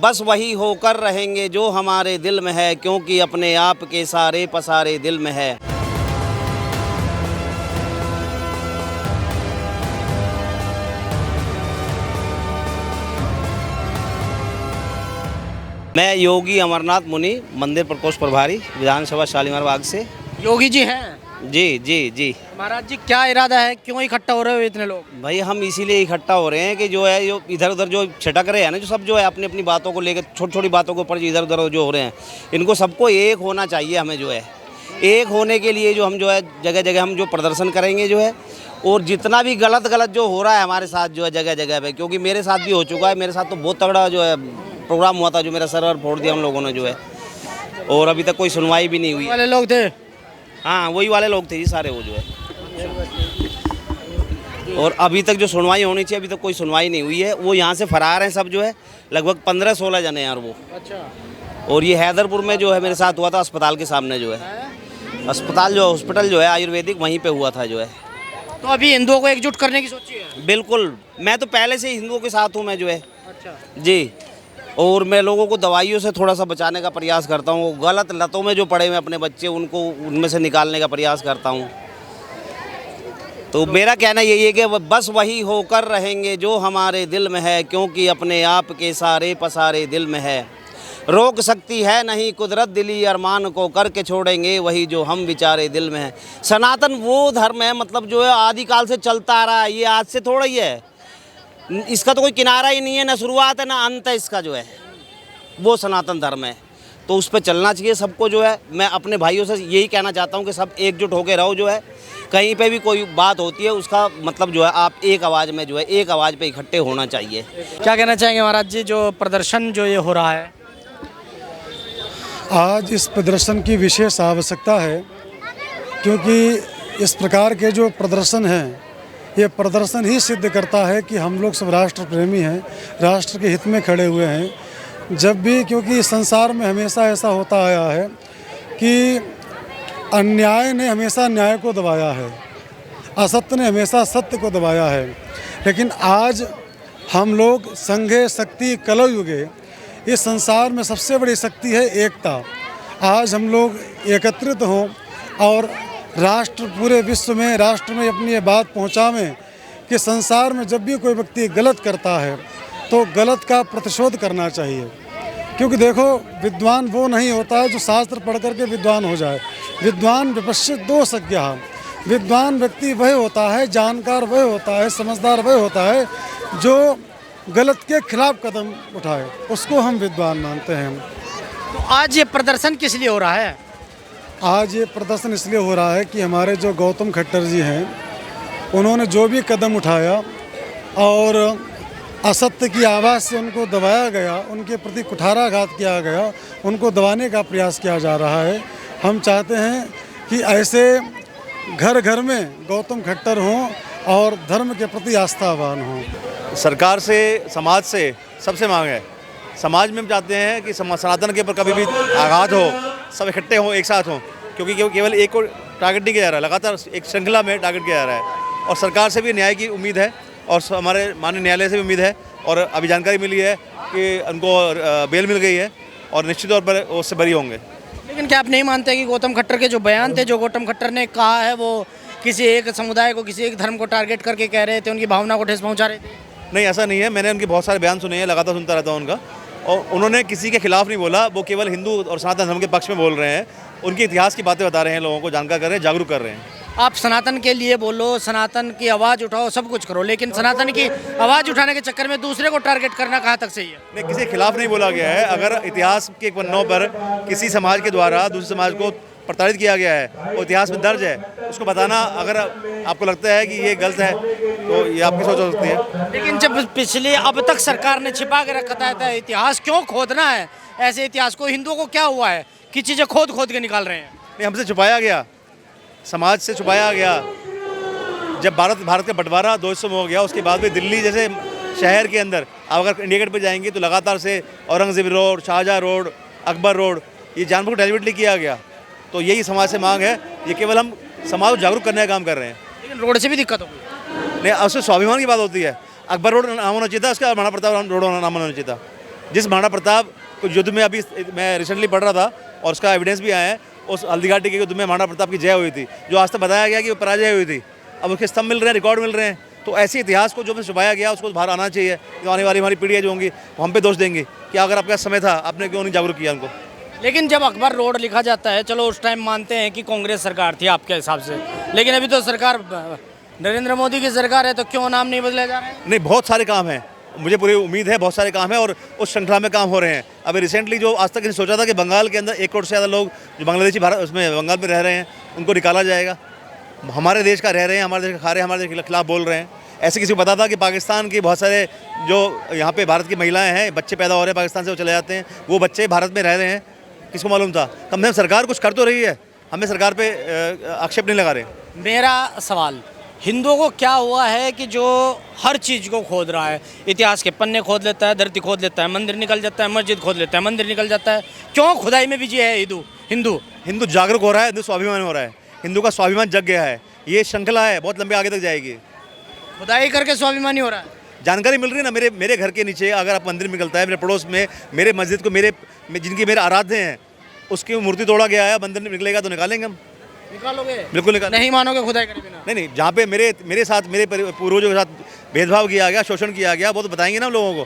बस वही होकर रहेंगे जो हमारे दिल में है, क्योंकि अपने आप के सारे पसारे दिल में है। मैं योगी अमरनाथ मुनि, मंदिर प्रकोष्ठ प्रभारी, विधानसभा शालीमार बाग से। योगी जी हैं? जी जी जी। महाराज जी, क्या इरादा है, क्यों इकट्ठा हो रहे हो इतने लोग? भाई हम इसीलिए इकट्ठा हो रहे हैं कि जो है जो इधर उधर जो छिटक रहे हैं ना, जो सब जो है अपनी अपनी बातों को लेकर, छोटी छोटी बातों के ऊपर जो इधर उधर जो हो रहे हैं, इनको सबको एक होना चाहिए। हमें जो है एक होने के लिए जो हम जो है जगह जगह हम जो प्रदर्शन करेंगे जो है, और जितना भी गलत जो हो रहा है हमारे साथ जो है जगह जगह पे, क्योंकि मेरे साथ भी हो चुका है। मेरे साथ तो बहुत तगड़ा जो है प्रोग्राम हुआ था, जो मेरा सर्वर फोड़ दिया उन लोगों ने जो है, और अभी तक कोई सुनवाई भी नहीं हुई। वाले लोग थे? हाँ, वही वाले लोग थे जी सारे वो जो है, और अभी तक जो सुनवाई होनी चाहिए अभी तक कोई सुनवाई नहीं हुई है। वो यहाँ से फरार हैं सब जो है, लगभग 15-16 जने यार वो। अच्छा। और ये हैदरपुर में जो है मेरे साथ हुआ था, अस्पताल के सामने जो है, अस्पताल जो हॉस्पिटल जो है आयुर्वेदिक, वहीं पे हुआ था जो है। तो अभी हिंदुओं को एकजुट करने की सोची है? बिल्कुल, मैं तो पहले से ही हिंदुओं के साथ हूँ मैं जो है। अच्छा जी, और मैं लोगों को दवाइयों से थोड़ा सा बचाने का प्रयास करता हूँ। गलत लतों में जो पड़े हुए अपने बच्चे, उनको उनमें से निकालने का प्रयास करता हूँ। तो मेरा कहना यही है कि बस वही होकर रहेंगे जो हमारे दिल में है, क्योंकि अपने आप के सारे पसारे दिल में है। रोक सकती है नहीं कुदरत, दिली अरमान को करके छोड़ेंगे वही जो हम विचारे दिल में है। सनातन वो धर्म है, मतलब जो है आदिकाल से चलता आ रहा है, ये आज से थोड़ा ही है। इसका तो कोई किनारा ही नहीं है, ना शुरुआत है ना अंत है इसका जो है। वो सनातन धर्म है, तो उस पर चलना चाहिए सबको जो है। मैं अपने भाइयों से यही कहना चाहता हूँ कि सब एकजुट होकर रहो जो है। कहीं पे भी कोई बात होती है उसका मतलब जो है आप एक आवाज़ में जो है, एक आवाज़ पे इकट्ठे होना चाहिए। क्या कहना चाहेंगे महाराज जी, जो प्रदर्शन जो ये हो रहा है? आज इस प्रदर्शन की विशेष आवश्यकता है, क्योंकि इस प्रकार के जो प्रदर्शन हैं, ये प्रदर्शन ही सिद्ध करता है कि हम लोग सब राष्ट्र प्रेमी हैं, राष्ट्र के हित में खड़े हुए हैं। जब भी, क्योंकि संसार में हमेशा ऐसा होता आया है कि अन्याय ने हमेशा न्याय को दबाया है, असत्य ने हमेशा सत्य को दबाया है। लेकिन आज हम लोग संघे शक्ति कलौ युगे, इस संसार में सबसे बड़ी शक्ति है एकता। आज हम लोग एकत्रित हों और राष्ट्र, पूरे विश्व में, राष्ट्र में अपनी ये बात पहुंचावें कि संसार में जब भी कोई व्यक्ति गलत करता है तो गलत का प्रतिशोध करना चाहिए। क्योंकि देखो, विद्वान वो नहीं होता है जो शास्त्र पढ़ करके विद्वान हो जाए। विद्वान विपश्चित दोषज्ञः, विद्वान व्यक्ति वह होता है, जानकार वह होता है, समझदार वह होता है जो गलत के खिलाफ कदम उठाए, उसको हम विद्वान मानते हैं। तो आज ये प्रदर्शन किस लिए हो रहा है? आज ये प्रदर्शन इसलिए हो रहा है कि हमारे जो गौतम खट्टर जी हैं, उन्होंने जो भी कदम उठाया और असत्य की आवाज़ से उनको दबाया गया, उनके प्रति कुठाराघात किया गया, उनको दबाने का प्रयास किया जा रहा है। हम चाहते हैं कि ऐसे घर घर में गौतम खट्टर हों और धर्म के प्रति आस्थावान हों। सरकार से, समाज से सबसे मांग है। समाज में हम चाहते हैं कि सनातन के ऊपर कभी भी आघात हो, सब इकट्ठे हों, एक साथ हों, क्योंकि केवल एक को टारगेट नहीं किया जा रहा है, लगातार एक श्रृंखला में टारगेट किया जा रहा है। और सरकार से भी न्याय की उम्मीद है, और हमारे माननीय न्यायालय से भी उम्मीद है, और अभी जानकारी मिली है कि उनको बेल मिल गई है और निश्चित तौर पर उससे बरी होंगे। लेकिन क्या आप नहीं मानते कि गौतम खट्टर के जो बयान थे, जो गौतम खट्टर ने कहा है, वो किसी एक समुदाय को, किसी एक धर्म को टारगेट करके कह रहे थे, उनकी भावना को ठेस पहुँचा रहे थे? नहीं, ऐसा नहीं है। मैंने उनके बहुत सारे बयान सुने हैं, लगातार सुनता रहता हूँ उनका, और उन्होंने किसी के खिलाफ नहीं बोला। वो केवल हिंदू और सनातन धर्म के पक्ष में बोल रहे हैं, उनके इतिहास की बातें बता रहे हैं, लोगों को जानकार कर रहे हैं, जागरूक कर रहे हैं। आप सनातन के लिए बोलो, सनातन की आवाज़ उठाओ, सब कुछ करो, लेकिन सनातन की आवाज़ उठाने के चक्कर में दूसरे को टारगेट करना कहाँ तक सही है? नहीं, किसी के खिलाफ नहीं बोला गया है। अगर इतिहास के पन्नों पर किसी समाज के द्वारा दूसरे समाज को प्रताड़ित किया गया है, वो इतिहास में दर्ज है, उसको बताना अगर आपको लगता है कि ये गलत है तो ये आपकी सोच हो सकती है। लेकिन जब पिछले अब तक सरकार ने छिपा के रखा था इतिहास, क्यों खोदना है ऐसे इतिहास को? हिंदुओं को क्या हुआ है कि चीज़ें खोद खोद के निकाल रहे हैं? नहीं, हमसे छुपाया गया, समाज से छुपाया गया। जब भारत का बंटवारा 200 में हो गया, उसके बाद भी दिल्ली जैसे शहर के अंदर आप अगर इंडिया गेट पर जाएंगे तो लगातार से Aurangzeb road, Shahjahan road, Akbar road, ये जानबूझ डाइवर्ट किया गया। तो यही समाज से मांग है। ये केवल हम समाज को जागरूक करने का काम कर रहे हैं। लेकिन रोड से भी दिक्कत होगी। नहीं, उससे स्वाभिमान की बात होती है। अकबर रोड नाम होना चाहिए था, उसका राणा प्रताप रोड नाम होना चाहिए था। जिस महाराणा प्रताप को युद्ध में, अभी मैं रिसेंटली पढ़ रहा था और उसका एविडेंस भी आया है, उस हल्दीघाटी के युद्ध में महाराणा प्रताप की जय हुई थी, जो आज तक बताया गया कि वो पराजय हुई थी। अब उसके स्तंभ मिल रहे हैं, रिकॉर्ड मिल रहे हैं। तो ऐसे इतिहास को जो में छुपाया गया उसको बाहर आना चाहिए। जो आने वाली हमारी पीढ़ियाँ जो होंगी वो हम पे दोष देंगी कि अगर आपका समय था आपने क्यों नहीं जागरूक किया उनको। लेकिन जब अकबर रोड लिखा जाता है, चलो उस टाइम मानते हैं कि कांग्रेस सरकार थी आपके हिसाब से, लेकिन अभी तो सरकार नरेंद्र मोदी की सरकार है, तो क्यों नाम नहीं बदले जा रहे हैं? नहीं, बहुत सारे काम हैं, मुझे पूरी उम्मीद है बहुत सारे काम हैं और उस श्रृंखला में काम हो रहे हैं। अभी रिसेंटली जो आज तक सोचा था कि बंगाल के अंदर 1 करोड़ से ज़्यादा लोग जो बांग्लादेशी भारत उसमें बंगाल में रह रहे हैं उनको निकाला जाएगा। हमारे देश का रह रहे हैं, हमारे देश का खा रहे हैं, हमारे देश के खिलाफ बोल रहे हैं। ऐसे किसी को पता था कि पाकिस्तान की बहुत सारे जो यहाँ पे भारत की महिलाएं हैं, बच्चे पैदा हो रहे हैं पाकिस्तान से, वो चले जाते हैं, वो बच्चे भारत में रह रहे हैं, किसको मालूम था? कम से कम सरकार कुछ कर तो रही है, हमें सरकार पे आक्षेप नहीं लगा रहे। मेरा सवाल, हिंदुओं को क्या हुआ है कि जो हर चीज़ को खोद रहा है? इतिहास के पन्ने खोद लेता है, धरती खोद लेता है, मंदिर निकल जाता है, मस्जिद खोद लेता है, मंदिर निकल जाता है। क्यों खुदाई में बिजी है हिंदू जागरूक हो रहा है, हिंदू स्वाभिमान हो रहा है, हिंदू का स्वाभिमान जग गया है। ये श्रृंखला है, बहुत लंबे आगे तक जाएगी। खुदाई करके स्वाभिमानी हो रहा है। जानकारी मिल रही है ना, मेरे घर के नीचे अगर आप मंदिर निकलता है, मेरे पड़ोस में मेरे मस्जिद को जिनकी मेरे आराध्य हैं उसकी मूर्ति तोड़ा गया है, मंदिर निकलेगा तो निकालेंगे हम। निकालोगे? बिल्कुल निकाल। नहीं मानोगे खुदाई करे बिना? नहीं, जहाँ पे मेरे साथ, मेरे पूर्वजों के साथ भेदभाव किया गया, शोषण किया गया, वो तो बताएंगे ना लोगों को,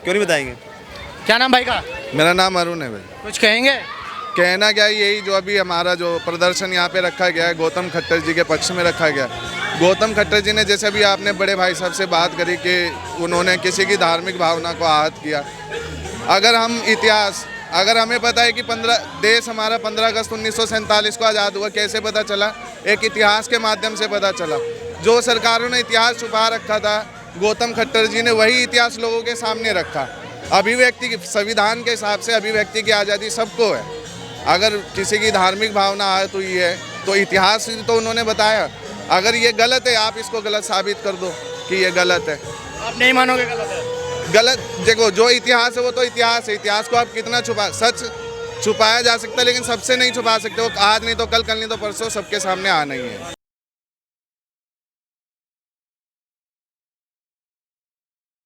क्यों नहीं बताएंगे? क्या नाम भाई का? मेरा नाम अरुण है भाई। कुछ कहेंगे? कहना क्या है, यही जो अभी हमारा जो प्रदर्शन यहाँ पे रखा गया है, गौतम खट्टर जी के पक्ष में रखा गया। गौतम खट्टर जी ने, जैसे अभी आपने बड़े भाई साहब से बात करी कि उन्होंने किसी की धार्मिक भावना को आहत किया। अगर हमें पता है कि देश हमारा 15 अगस्त 1947 को आज़ाद हुआ, कैसे पता चला? एक इतिहास के माध्यम से पता चला। जो सरकारों ने इतिहास छुपा रखा था, गौतम खट्टर जी ने वही इतिहास लोगों के सामने रखा। अभिव्यक्ति, संविधान के हिसाब से अभिव्यक्ति की आज़ादी सबको है। अगर किसी की धार्मिक भावना आहत हुई है तो इतिहास तो उन्होंने बताया। अगर ये गलत है, आप इसको गलत साबित कर दो कि ये गलत है। आप नहीं मानोगे गलत है? गलत, देखो जो इतिहास है वो तो इतिहास है। इतिहास को आप कितना सच छुपाया जा सकता है, लेकिन सबसे नहीं छुपा सकते। वो आज नहीं तो कल, कल नहीं तो परसों सबके सामने आना ही है।